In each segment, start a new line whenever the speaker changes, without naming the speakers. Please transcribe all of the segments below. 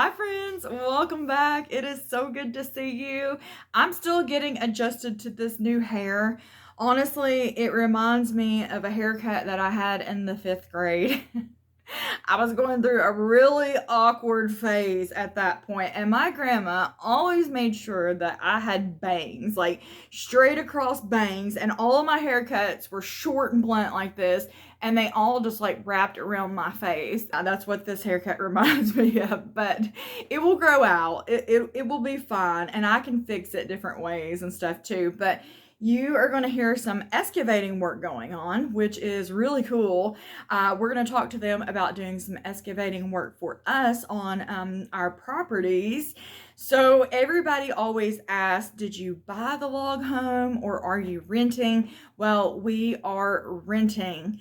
Hi friends, welcome back. It is so good to see you. I'm still getting adjusted to this new hair. Honestly, it reminds me of a haircut that I had in the 5th grade. I was going through a really awkward phase at that point, and my grandma always made sure that I had bangs, like straight across bangs, and all of my haircuts were short and blunt like this, and they all just like wrapped around my face. That's what this haircut reminds me of, but it will grow out. It will be fine, and I can fix it different ways and stuff too. But you are going to hear some excavating work going on, which is really cool. We're going to talk to them about doing some excavating work for us on our properties. So everybody always asks, did you buy the log home or are you renting? Well, we are renting.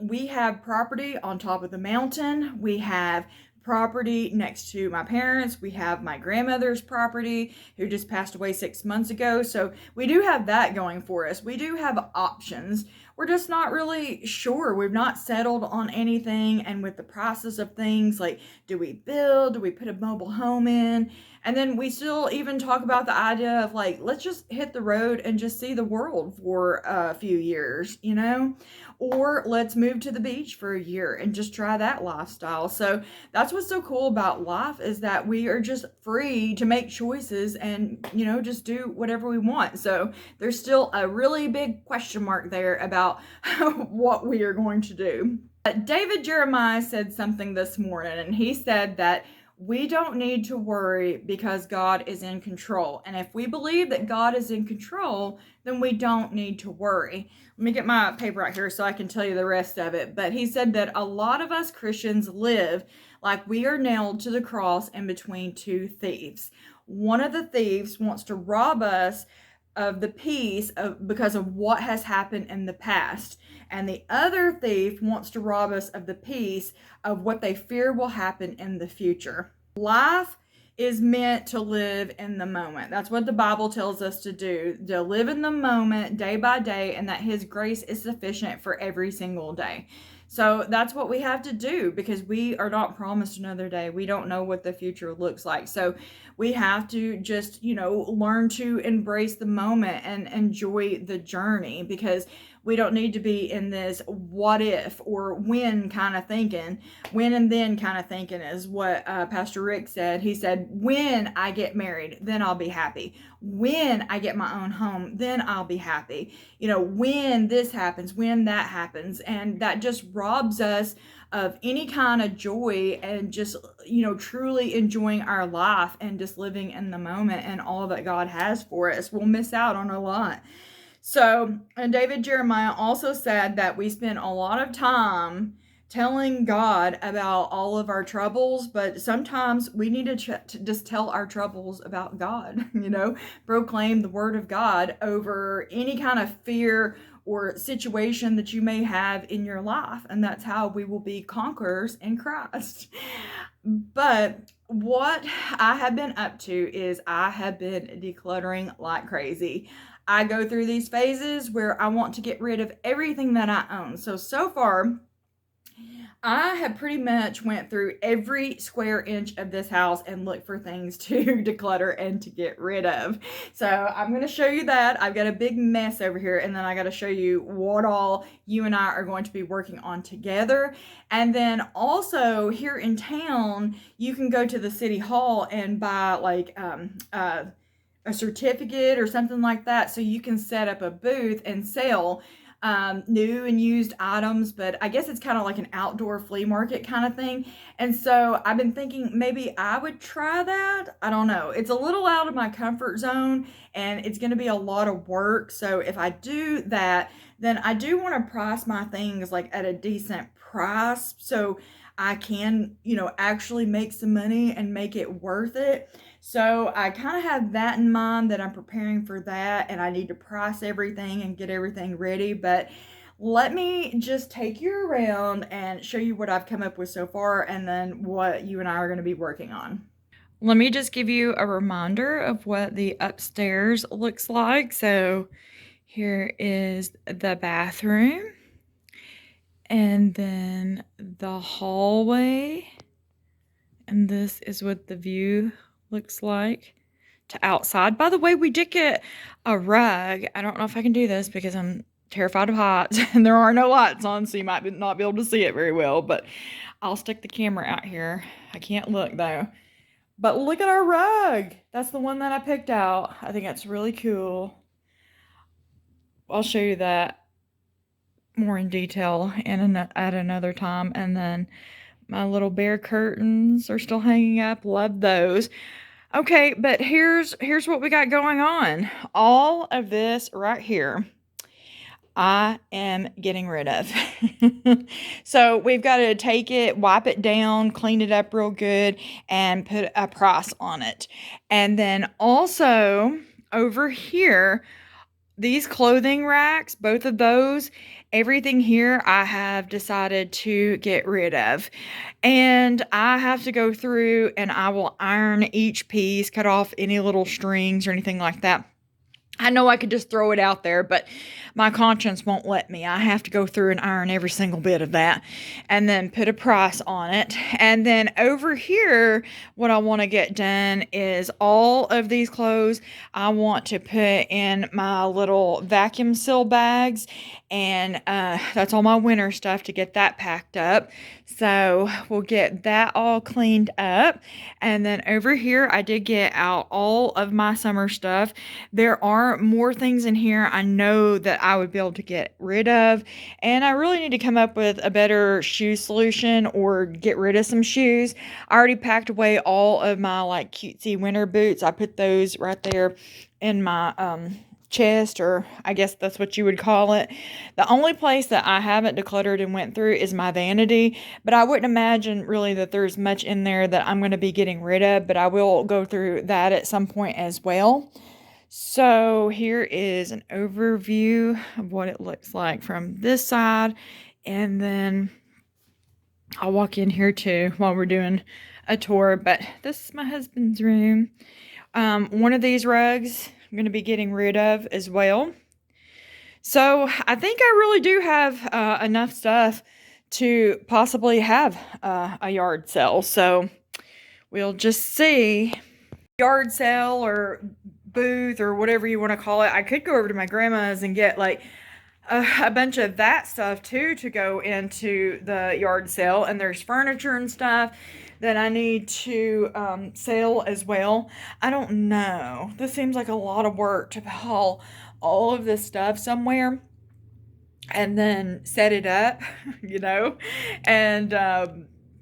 We have property on top of the mountain. We have property next to my parents. We have my grandmother's property who just passed away 6 months ago. So we do have that going for us. We do have options. We're just not really sure. We've not settled on anything. And with the prices of things, like, do we build? Do we put a mobile home in? And then we still even talk about the idea of like, let's just hit the road and just see the world for a few years, you know? Or let's move to the beach for a year and just try that lifestyle. So that's what's so cool about life, is that we are just free to make choices and, you know, just do whatever we want. So there's still a really big question mark there about what we are going to do. David Jeremiah said something this morning, and he said that we don't need to worry because God is in control. And if we believe that God is in control, then we don't need to worry. Let me get my paper out here so I can tell you the rest of it. But he said that a lot of us Christians live like we are nailed to the cross in between two thieves. One of the thieves wants to rob us of the peace because of what has happened in the past. And the other thief wants to rob us of the peace of what they fear will happen in the future. Life is meant to live in the moment. That's what the Bible tells us to do, to live in the moment day by day, and that His grace is sufficient for every single day. So that's what we have to do, because we are not promised another day. We don't know what the future looks like. So we have to just, learn to embrace the moment and enjoy the journey, because we don't need to be in this what if or when kind of thinking. When and then kind of thinking is what Pastor Rick said. He said, when I get married, then I'll be happy. When I get my own home, then I'll be happy. When this happens, when that happens. And that just robs us of any kind of joy and just, truly enjoying our life and just living in the moment and all that God has for us. We'll miss out on a lot. So, and David Jeremiah also said that we spend a lot of time telling God about all of our troubles, but sometimes we need to just tell our troubles about God, proclaim the word of God over any kind of fear or situation that you may have in your life. And that's how we will be conquerors in Christ. But what I have been up to is I have been decluttering like crazy. I go through these phases where I want to get rid of everything that I own. So far, I have pretty much went through every square inch of this house and looked for things to declutter and to get rid of. So I'm going to show you that. I've got a big mess over here, and then I got to show you what all you and I are going to be working on together. And then also here in town, you can go to the city hall and buy like a certificate or something like that, so you can set up a booth and sell new and used items. But I guess it's kind of like an outdoor flea market kind of thing. And so I've been thinking maybe I would try that. I don't know, it's a little out of my comfort zone and it's going to be a lot of work. So if I do that, then I do want to price my things like at a decent price, so I can, actually make some money and make it worth it. So I kind of have that in mind, that I'm preparing for that, and I need to price everything and get everything ready. But let me just take you around and show you what I've come up with so far, and then what you and I are going to be working on. Let me just give you a reminder of what the upstairs looks like. So here is the bathroom, and then the hallway, And this is what the view looks like to outside. By the way, we did get a rug. I don't know if I can do this because I'm terrified of heights and there are no lights on, so you might not be able to see it very well, but I'll stick the camera out here. I can't look though. But look at our rug. That's the one that I picked out. I think that's really cool. I'll show you that more in detail at another time. And then my little bear curtains are still hanging up. Love those. Okay, but here's what we got going on. All of this right here, I am getting rid of. So we've got to take it, wipe it down, clean it up real good, and put a price on it. And then also over here, these clothing racks, both of those, everything here I have decided to get rid of. And I have to go through and I will iron each piece, cut off any little strings or anything like that. I know I could just throw it out there, but my conscience won't let me. I have to go through and iron every single bit of that and then put a price on it. And then over here, what I want to get done is all of these clothes I want to put in my little vacuum seal bags. And that's all my winter stuff to get that packed up. So we'll get that all cleaned up. And then over here, I did get out all of my summer stuff. There are more things in here I know that I would be able to get rid of. And I really need to come up with a better shoe solution or get rid of some shoes. I already packed away all of my like cutesy winter boots. I put those right there in my chest, or I guess that's what you would call it. The only place that I haven't decluttered and went through is my vanity, but I wouldn't imagine really that there's much in there that I'm going to be getting rid of, but I will go through that at some point as well. So here is an overview of what it looks like from this side, and then I'll walk in here too while we're doing a tour. But this is my husband's room. One of these rugs I'm going to be getting rid of as well. So I think I really do have enough stuff to possibly have a yard sale. So we'll just see. Yard sale or booth or whatever you want to call it. I could go over to my grandma's and get like a bunch of that stuff too to go into the yard sale. And there's furniture and stuff that I need to sell as well. I don't know. This seems like a lot of work to haul all of this stuff somewhere and then set it up, you know? And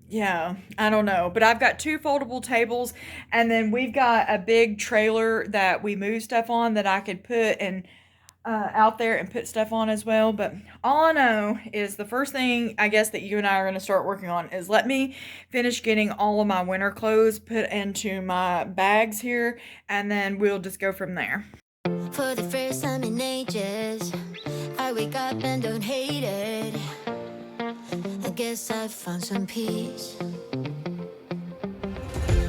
yeah, I don't know. But I've got 2 foldable tables, and then we've got a big trailer that we move stuff on that I could put and out there and put stuff on as well. But all I know is the first thing I guess that you and I are going to start working on is let me finish getting all of my winter clothes put into my bags here, and then we'll just go from there.
For the first time in ages, I wake up and don't hate it. I guess I found some peace.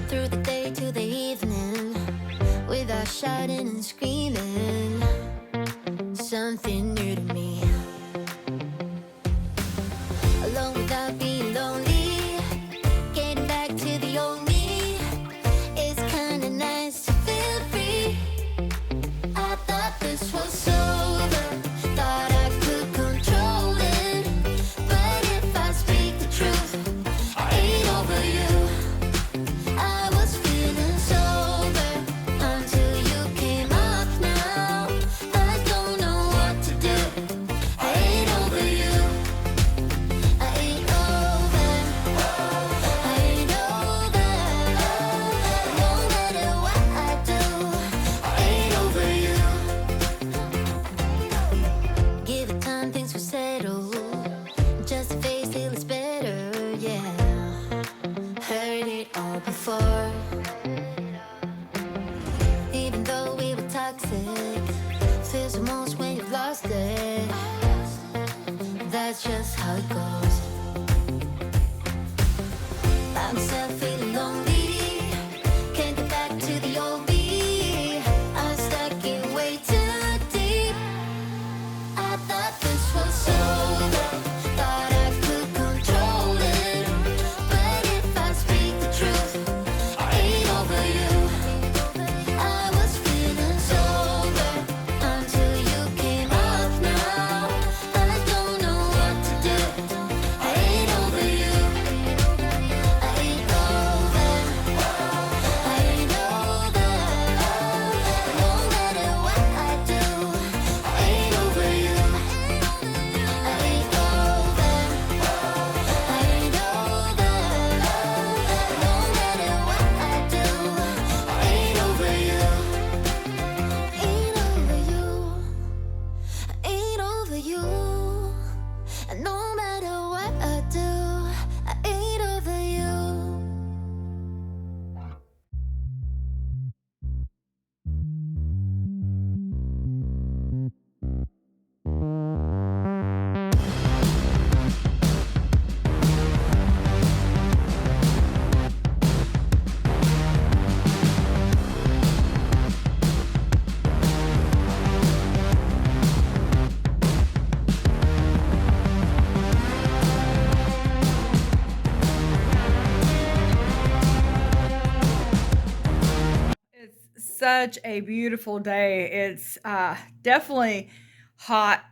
Through the day to the evening, without shouting and screaming, something new to me. Alone without being lonely, getting back to the old me. It's kinda nice to feel free. I thought this was over, thought I could control it. But if I speak the truth, I ain't over you. I was feeling sober until you came up now. I don't know what to do. I ain't over you. I ain't over. I ain't over. No matter what I do, I ain't over you. Give it time, things will settle. Just a face till it's better, yeah. Heard it all before. Even though we were toxic, feels the most when you've lost it. That's just how it goes. By myself feeling lonely, can't get back to the old me. I'm stuck in way too deep. I thought this was over, thought I could control it. But if I speak the truth,
such a beautiful day. It's definitely hot.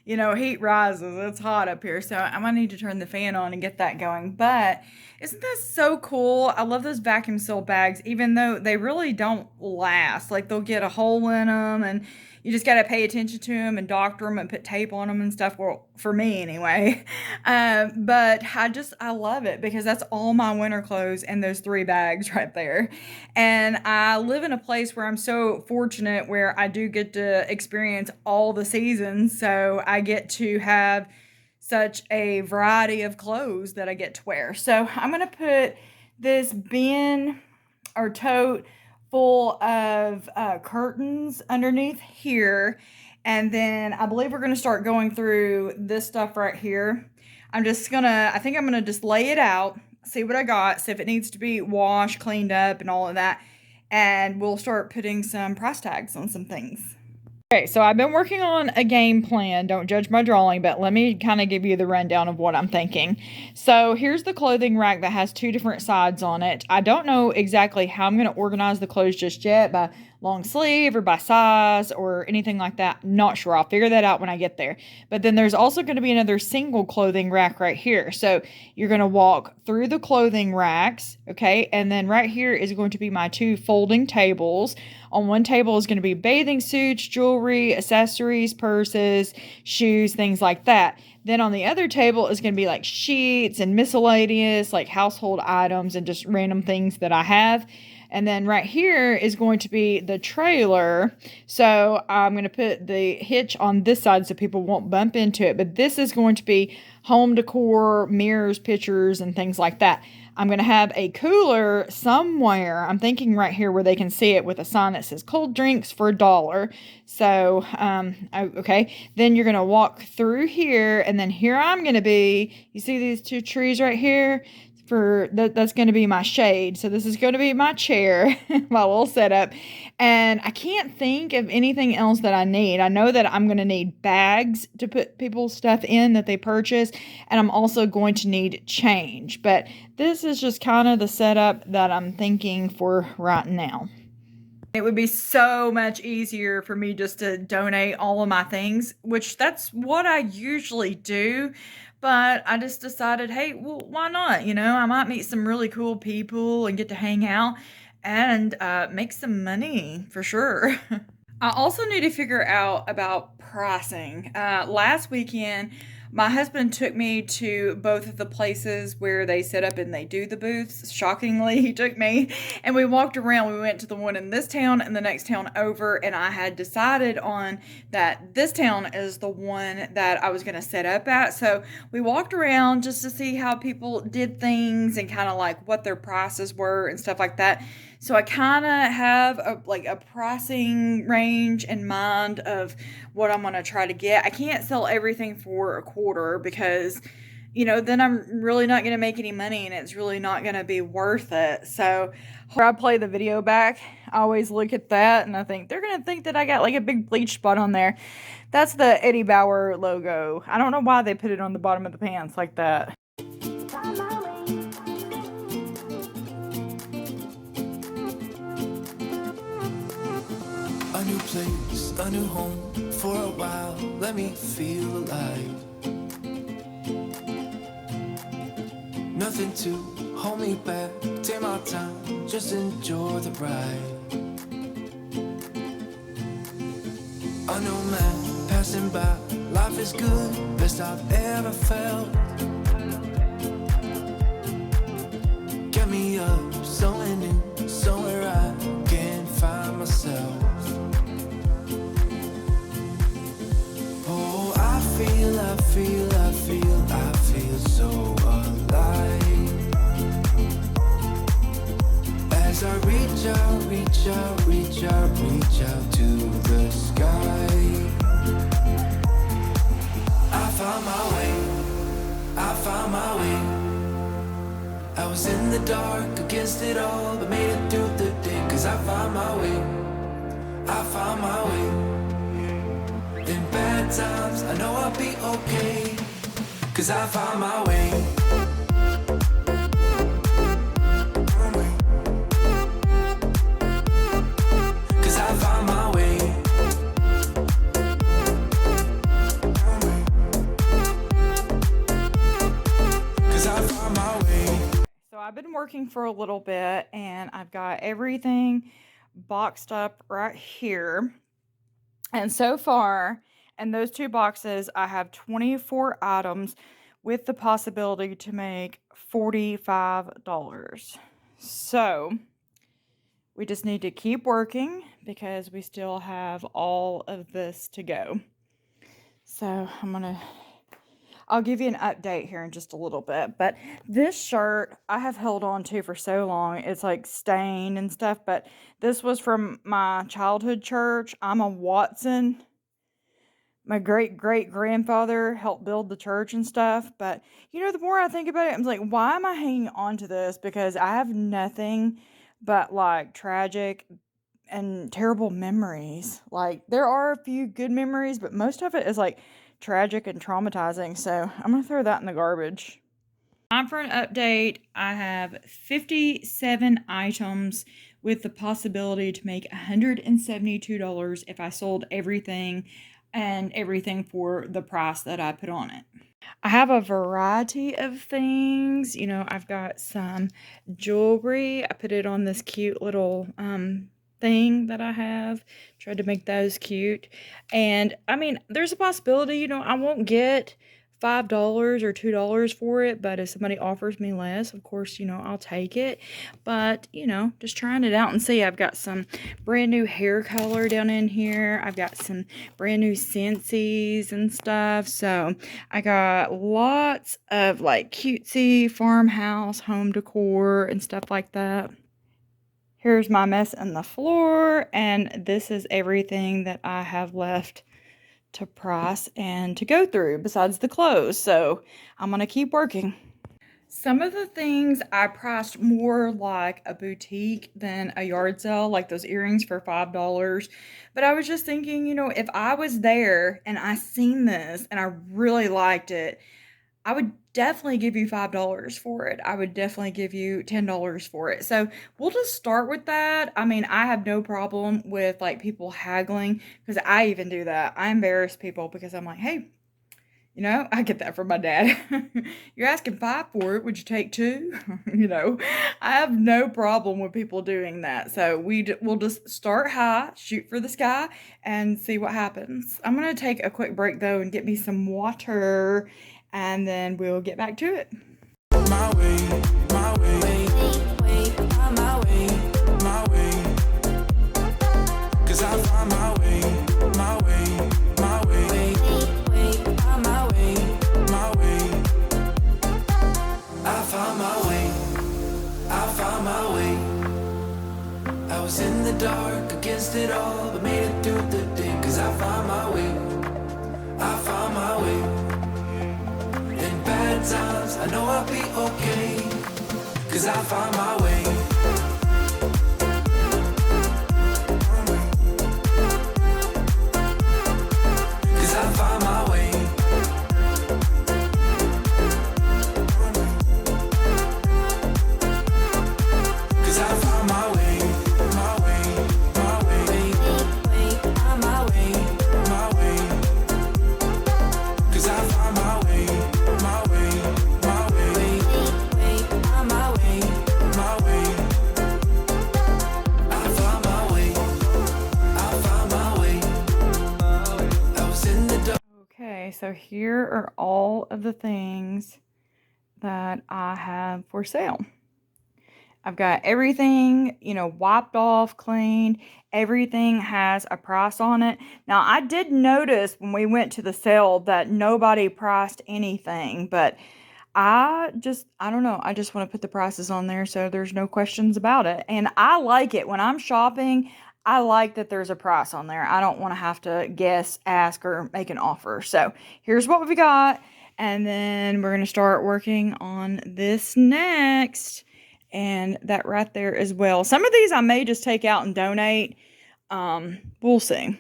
Heat rises. It's hot up here. So I might need to turn the fan on and get that going. But isn't that so cool? I love those vacuum seal bags, even though they really don't last. Like they'll get a hole in them and you just got to pay attention to them and doctor them and put tape on them and stuff. Well, for me anyway. But I love it because that's all my winter clothes in those 3 bags right there. And I live in a place where I'm so fortunate where I do get to experience all the seasons. So I get to have such a variety of clothes that I get to wear. So I'm going to put this bin or tote full of curtains underneath here. And then I believe we're going to start going through this stuff right here. I think I'm going to just lay it out, see what I got, see if it needs to be washed, cleaned up, and all of that. And we'll start putting some price tags on some things. Okay, so I've been working on a game plan. Don't judge my drawing, but let me kind of give you the rundown of what I'm thinking. So here's the clothing rack that has 2 different sides on it. I don't know exactly how I'm going to organize the clothes just yet, by long sleeve or by size or anything like that. Not sure. I'll figure that out when I get there. But then there's also going to be another single clothing rack right here. So you're going to walk through the clothing racks, okay? And then right here is going to be my 2 folding tables. On one table is going to be bathing suits, jewelry, accessories, purses, shoes, things like that. Then on the other table is going to be like sheets and miscellaneous, like household items and just random things that I have. And then right here is going to be the trailer. So I'm going to put the hitch on this side so people won't bump into it. But this is going to be home decor, mirrors, pictures, and things like that. I'm going to have a cooler somewhere. I'm thinking right here where they can see it with a sign that says cold drinks for $1. So, okay. Then you're going to walk through here, and then here I'm going to be. You see these 2 trees right here? That's going to be my shade. So this is going to be my chair, my little setup. And I can't think of anything else that I need. I know that I'm going to need bags to put people's stuff in that they purchase. And I'm also going to need change. But this is just kind of the setup that I'm thinking for right now. It would be so much easier for me just to donate all of my things, which that's what I usually do. But I just decided, hey, well, why not? I might meet some really cool people and get to hang out and make some money for sure. I also need to figure out about pricing. Last weekend, my husband took me to both of the places where they set up and they do the booths. Shockingly, he took me and we walked around. We went to the one in this town and the next town over, and I had decided on that this town is the one that I was going to set up at. So we walked around just to see how people did things and kind of like what their prices were and stuff like that. So I kind of have a pricing range in mind of what I'm going to try to get. I can't sell everything for $0.25 because, then I'm really not going to make any money and it's really not going to be worth it. So when I play the video back, I always look at that and I think they're going to think that I got like a big bleach spot on there. That's the Eddie Bauer logo. I don't know why they put it on the bottom of the pants like that.
A new place, a new home, for a while, let me feel alive. Nothing to hold me back, take my time, just enjoy the ride. A new man passing by, life is good, best I've ever felt. Get me up, somewhere new, somewhere I can find myself. I feel so alive. As I reach out to the sky. I found my way. I was in the dark against it all, but made it through the day. 'Cause I found my way. In bad times, I know I'll be okay. 'Cause I found my way.
I've been working for a little bit and I've got everything boxed up right here. And so far, in those two boxes, I have 24 items with the possibility to make $45. So we just need to keep working because we still have all of this to go. So I'll give you an update here in just a little bit. But this shirt I have held on to for so long. It's like stained and stuff. But this was from my childhood church. I'm a Watson. My great great grandfather helped build the church and stuff. But the more I think about it, I'm like, why am I hanging on to this? Because I have nothing but like tragic and terrible memories. Like, there are a few good memories, but most of it is like tragic and traumatizing. So I'm gonna throw that in the garbage. Time for an update. I have 57 items with the possibility to make $172 if I sold everything and everything for the price that I put on it. I have a variety of things. I've got some jewelry. I put it on this cute little thing that I have. Tried to make those cute. And I mean, there's a possibility, I won't get $5 or $2 for it, but if somebody offers me less, of course, I'll take it. But, just trying it out and see. I've got some brand new hair color down in here. I've got some brand new Scentsies and stuff. So I got lots of like cutesy farmhouse home decor and stuff like that. Here's my mess on the floor, and this is everything that I have left to price and to go through besides the clothes. So I'm gonna keep working. Some of the things I priced more like a boutique than a yard sale, like those earrings for $5. But I was just thinking, if I was there and I seen this and I really liked it, I would definitely give you $5 for it. I would definitely give you $10 for it. So we'll just start with that. I mean, I have no problem with like people haggling because I even do that. I embarrass people because I'm like, hey, I get that from my dad. You're asking 5 for it. Would you take 2? I have no problem with people doing that. So we'll just start high, shoot for the sky, and see what happens. I'm going to take a quick break though and get me some water, and then we'll get back to it.
My way, my way, my way, my way. 'Cause I find my way, my way, my way, my way, my way. I found my way, I found my way. I was in the dark against it all, but made it through the day. 'Cause I found my way, I found my way. Bad times, I know I'll be okay, 'cause I found my way. 'Cause I found my way. 'Cause I found my way, my way, my way, my way, my way. 'Cause I found my way.
Okay, so here are all of the things that I have for sale. I've got everything, wiped off, cleaned. Everything has a price on it. Now, I did notice when we went to the sale that nobody priced anything, but I don't know. I just want to put the prices on there so there's no questions about it. And I like it. When I'm shopping, I like that there's a price on there. I don't want to have to guess, ask, or make an offer. So here's what we've got. And then we're going to start working on this next. And that right there as well. Some of these I may just take out and donate. We'll see.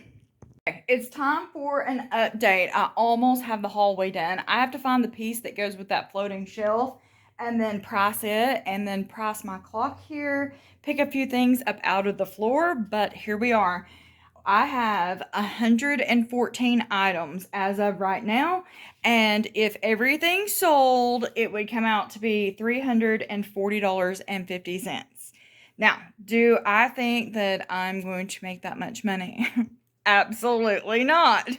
Okay, it's time for an update. I almost have the hallway done. I have to find the piece that goes with that floating shelf and then price it, and then price my clock here, pick a few things up out of the floor, but here we are. I have 114 items as of right now, and if everything sold, it would come out to be $340.50. Now, do I think that I'm going to make that much money? Absolutely not.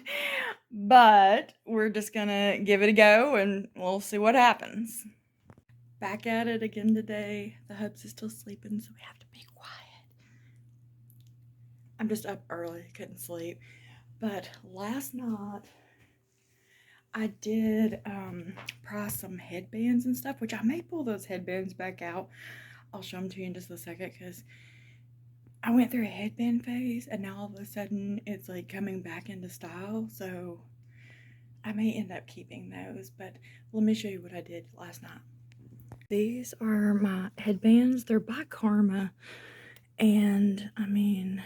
But we're just gonna give it a go and we'll see what happens. Back at it again today. The hubs is still sleeping, so we have to be quiet. I'm just up early, couldn't sleep. But last night I did price some headbands and stuff, which I may pull those headbands back out. I'll show them to you in just a second because I went through a headband phase and now all of a sudden it's like coming back into style. So I may end up keeping those, but let me show you what I did last night. These are my headbands. They're by Karma, and I mean,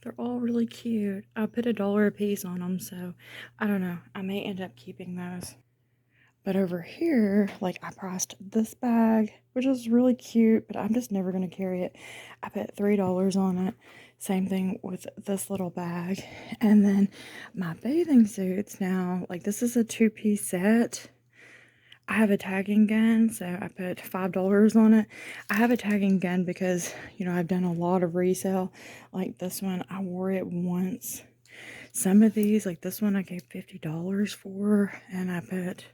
they're all really cute. I put $1 a piece on them, so I don't know. I may end up keeping those. But over here, like I priced this bag, which is really cute, but I'm just never going to carry it. I put $3 on it. Same thing with this little bag. And then my bathing suits now, like this is a 2-piece set. I have a tagging gun, so I put $5 on it. I have a tagging gun because, you know, I've done a lot of resale. Like this one, I wore it once. Some of these, like this one, I gave $50 for, and I put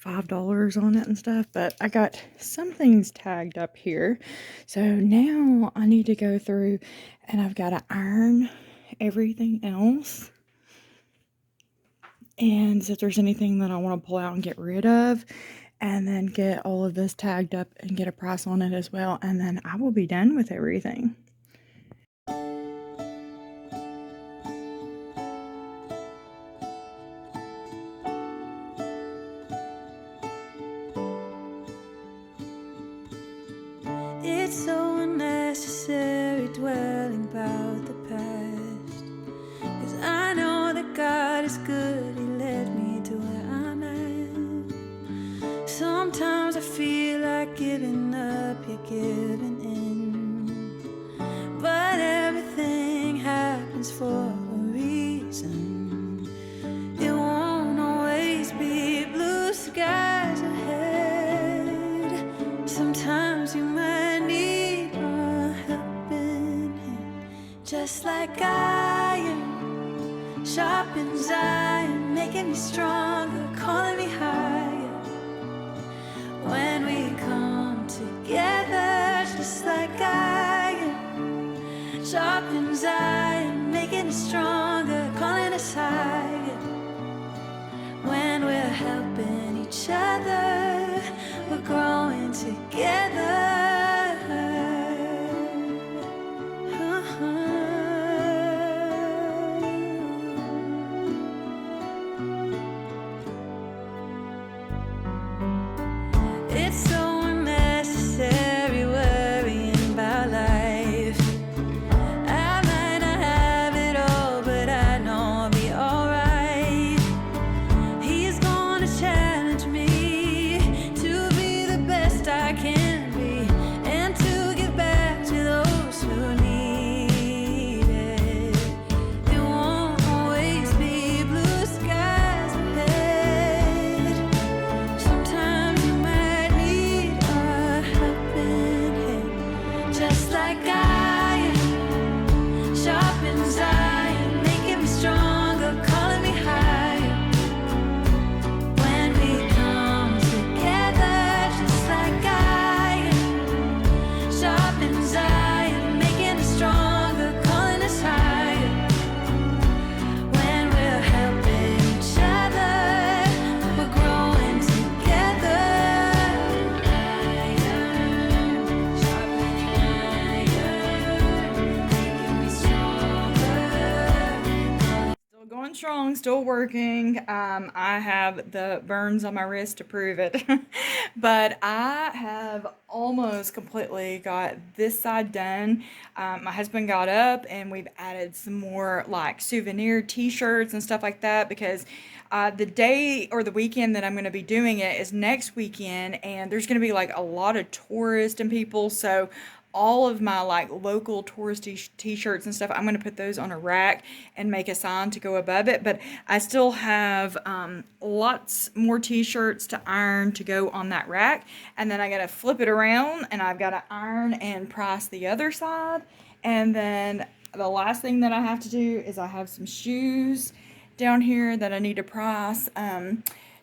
$5 on it and stuff. But I got some things tagged up here. So now I need to go through and I've got to iron everything else. And if there's anything that I want to pull out and get rid of, and then get all of this tagged up and get a price on it as well, and then I will be done with everything.
It's so unnecessary dwelling about the past, 'cause I know that God is good, He led me to where I'm at. Sometimes I feel like giving up, you're giving in, but everything happens for a reason. It won't always be blue skies ahead. Sometimes you might need a helping hand, just like I am. Sharpens iron, making me stronger, calling me higher. When we come together, just like I am. Sharpens iron, making us stronger, calling us higher. When we're helping each other, we're growing together. It's so unnecessary worrying about life. I might not have it all, but I know I'll be alright. He's gonna challenge me to be the best I can be, and to give back to those who need it. It won't always be blue skies ahead. Sometimes you might need a helping hand, just like I am. Sharpens iron, making me stronger, calling me higher. When we come together, just like I am. Sharpens iron, making us stronger, calling us higher. When we're helping each other, we're growing together. Iron, sharpening iron, making me stronger.
Still going strong, still working. I have the burns on my wrist to prove it. But I have almost completely got this side done. My husband got up and we've added some more like souvenir t-shirts and stuff like that because the day or the weekend that I'm going to be doing it is next weekend, and there's going to be like a lot of tourists and people. So all of my like local touristy t-shirts and stuff, I'm going to put those on a rack and make a sign to go above it. But I still have lots more t-shirts to iron to go on that rack, and then I got to flip it around and I've got to iron and price the other side. And then the last thing that I have to do is I have some shoes down here that I need to price.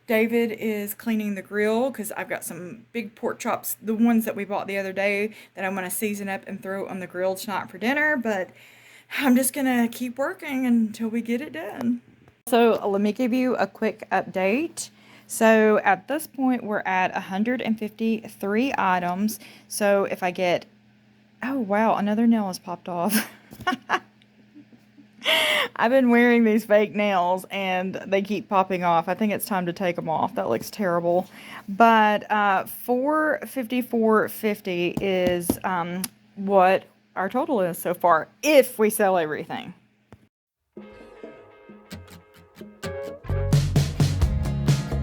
David is cleaning the grill because I've got some big pork chops, the ones that we bought the other day, that I'm going to season up and throw on the grill tonight for dinner. But I'm just going to keep working until we get it done. So let me give you a quick update. So at this point, we're at 153 items. So if I get, oh wow, another nail has popped off. I've been wearing these fake nails and they keep popping off. I think it's time to take them off. That looks terrible. But 454.50 is what our total is so far, if we sell everything.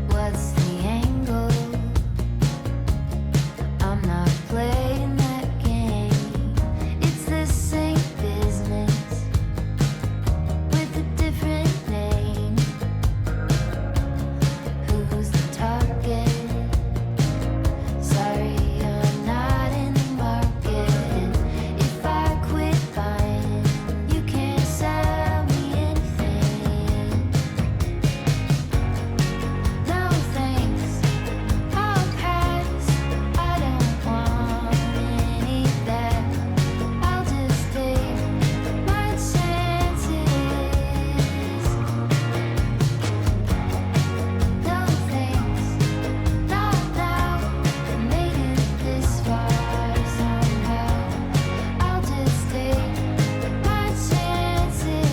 What's the angle? I'm not playing that game. It's the same business with a different name. Who's the target? Sorry, I'm not in the market. If I quit buying, you can't sell me anything. No thanks, I'll pass. I don't want any of that. I'll just take my chances. No thanks, not now. I made it this far somehow. I'll just take my chances.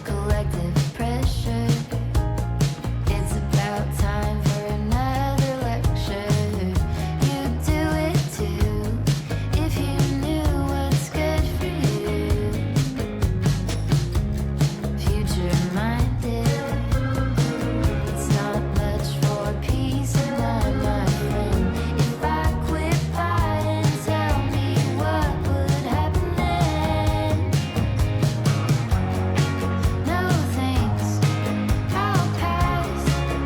Collective pressure. It's about time for another lecture. You do it too, if you knew what's good for you. Future-minded. It's not much for peace of mind, my friend. If I quit buying, tell me what would happen then. No thanks, I'll pass.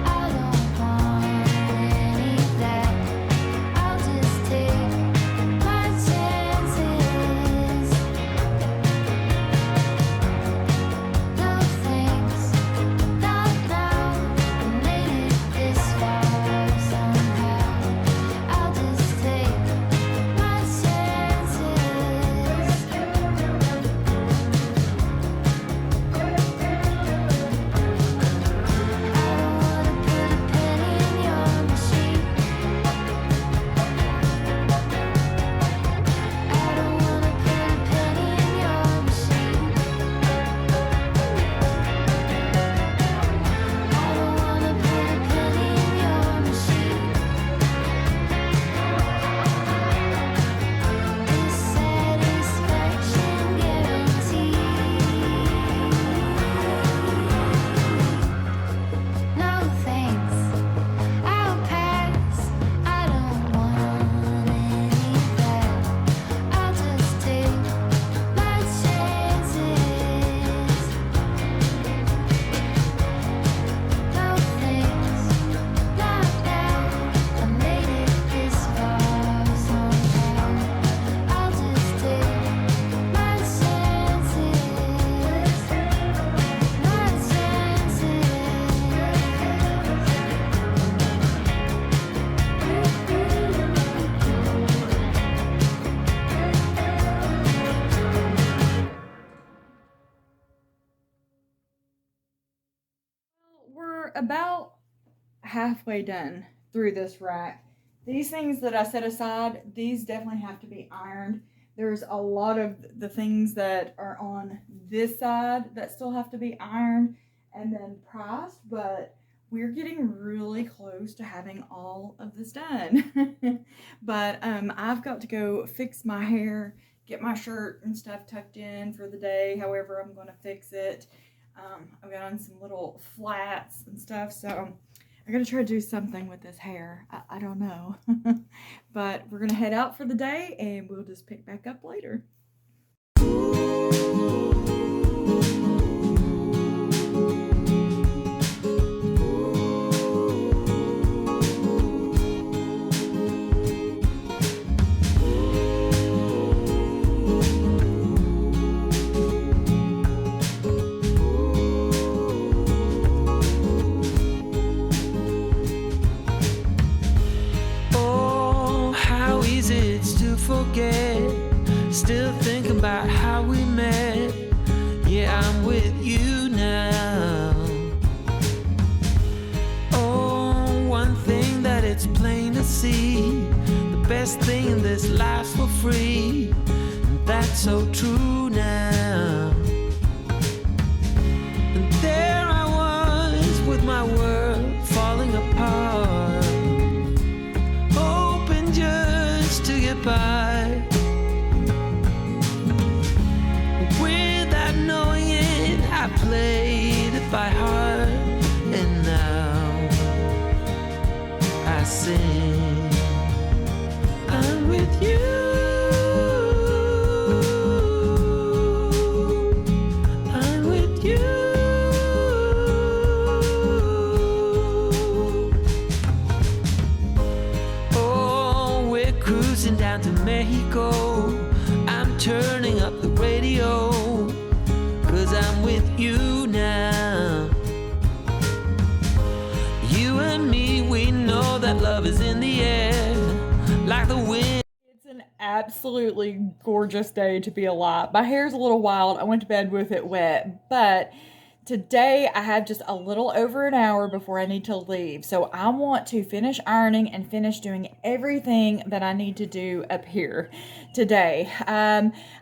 I don't want any of that. I'll just take my chances. No thanks, not now. I made it this far somehow. I'll just take my chances. I don't wanna put a penny in your machine. I don't wanna put a penny in your machine. I don't wanna put a penny in your machine. This satisfaction guaranteed. No thanks, I'll pass. I don't want any of that. I'll just take my chances. No thanks, not now. I made it this far somehow. I'll just take my chances. My chances.
We're about halfway done through this rack. These things that I set aside, these definitely have to be ironed. There's a lot of the things that are on this side that still have to be ironed and then priced, but we're getting really close to having all of this done. But I've got to go fix my hair, get my shirt and stuff tucked in for the day, however I'm going to fix it. I've got on some little flats and stuff, so I gotta try to do something with this hair. I don't know. But we're gonna head out for the day and we'll just pick back up later.
Oh, how easy it's to forget. Still thinking about how we met. Yeah, I'm with you now. Oh, one thing that it's plain to see, the best thing in this life's for free. And that's so true now. And there I was with my world falling apart, hoping just to get by. Without knowing it, I played it by heart. And now I sing, I'm with you. I'm with you. Oh, we're cruising down to Mexico. I'm turning up the radio, 'cause I'm with you now. You and me, we know that love is in the air, like the wind.
It's an absolutely gorgeous day to be alive. My hair's a little wild. I went to bed with it wet, but today I have just a little over an hour before I need to leave. So I want to finish ironing and finish doing everything that I need to do up here today.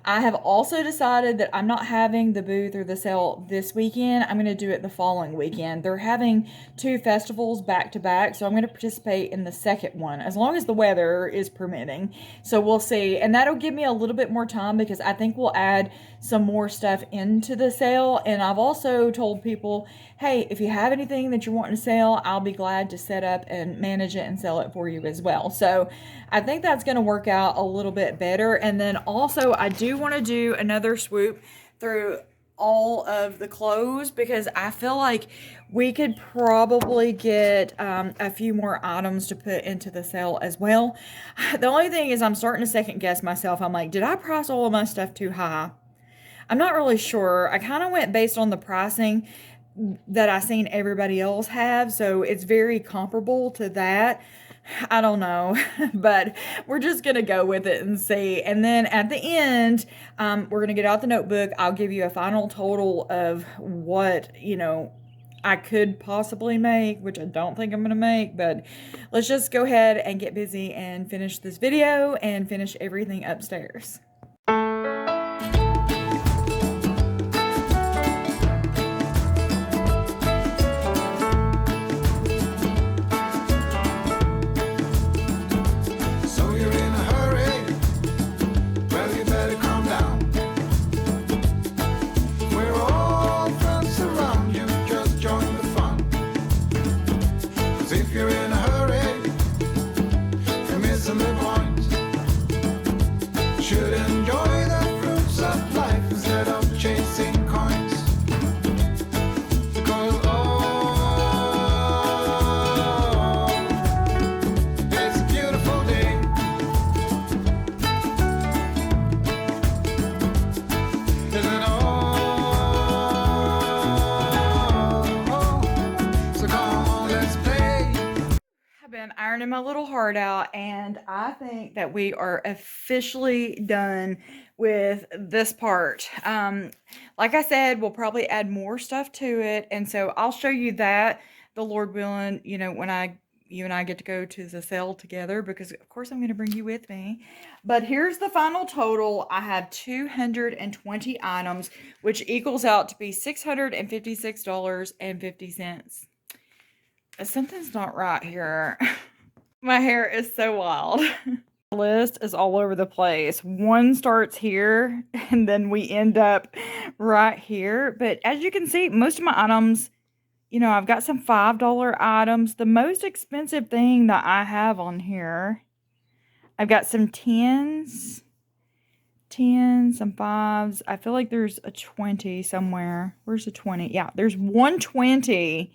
I have also decided that I'm not having the booth or the sale this weekend. I'm going to do it the following weekend. They're having 2 festivals back to back, so I'm going to participate in the second one as long as the weather is permitting. So we'll see. And that'll give me a little bit more time because I think we'll add some more stuff into the sale. And I've also told people, hey, if you have anything that you're wanting to sell, I'll be glad to set up and manage it and sell it for you as well. So I think that's going to work out a little bit better. And then also I do want to do another swoop through all of the clothes because I feel like we could probably get a few more items to put into the sale as well. The only thing is I'm starting to second guess myself. I'm like, did I price all of my stuff too high? I'm not really sure. I kind of went based on the pricing that I seen everybody else have, so it's very comparable to that. I don't know, but we're just gonna go with it and see. And then at the end, we're gonna get out the notebook. I'll give you a final total of what, I could possibly make, which I don't think I'm gonna make, but let's just go ahead and get busy and finish this video and finish everything upstairs. Ironing my little heart out, and I think that we are officially done with this part. Like I said, we'll probably add more stuff to it, and so I'll show you that, the Lord willing, when you and I get to go to the sale together, because of course I'm going to bring you with me. But here's the final total. I have 220 items, which equals out to be $656.50. Something's not right here. My hair is so wild. The list is all over the place. One starts here and then we end up right here. But as you can see, most of my items I've got some $5 items. The most expensive thing that I have on here, I've got some 10s, some 5s. I feel like there's a 20 somewhere. Where's the 20? Yeah, there's 120.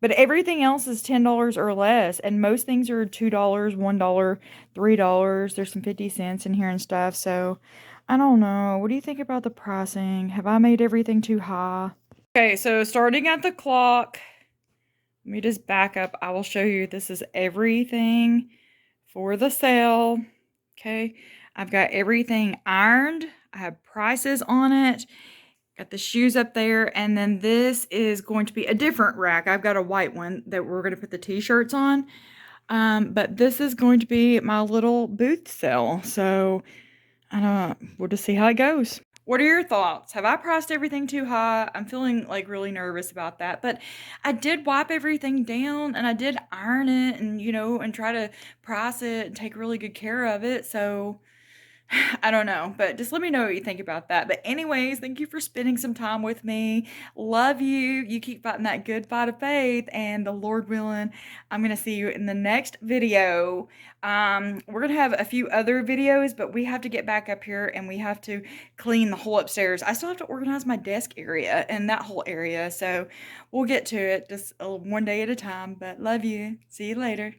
But everything else is $10 or less, and most things are $2, $1, $3. There's some 50 cents in here and stuff. So, I don't know. What do you think about the pricing? Have I made everything too high? Okay, so starting at the clock, let me just back up. I will show you. This is everything for the sale. Okay, I've got everything ironed. I have prices on it. Got the shoes up there, and then this is going to be a different rack. I've got a white one that we're going to put the t-shirts on. But this is going to be my little booth sale. So, I don't know. We'll just see how it goes. What are your thoughts? Have I priced everything too high? I'm feeling like really nervous about that, but I did wipe everything down and I did iron it and, and try to price it and take really good care of it. So, I don't know, but just let me know what you think about that. But anyways, thank you for spending some time with me. Love you. You keep fighting that good fight of faith, and the Lord willing, I'm gonna see you in the next video. We're gonna have a few other videos, but we have to get back up here and we have to clean the whole upstairs. I still have to organize my desk area and that whole area, so we'll get to it just one day at a time. But love you. See you later.